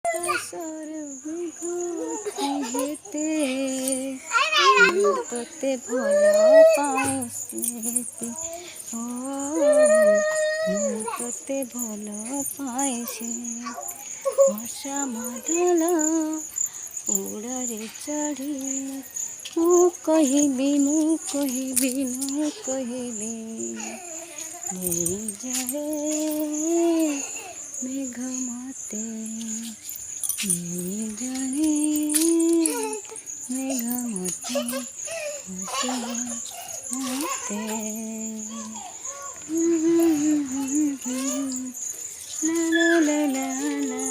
কাসর হেতে তোতে ভাল পাইছে ও তোতে ভাল পাইছে ভাষা মাদল ଉଡ଼ରେ ଚଢ଼ି ମୁଁ କହିବି ନେଇଯାଏ ମେଘ ମତେ ନେଇଯାଏ ମେଘ ମତେ ମତେ ଲା ଲା ଲା ଲା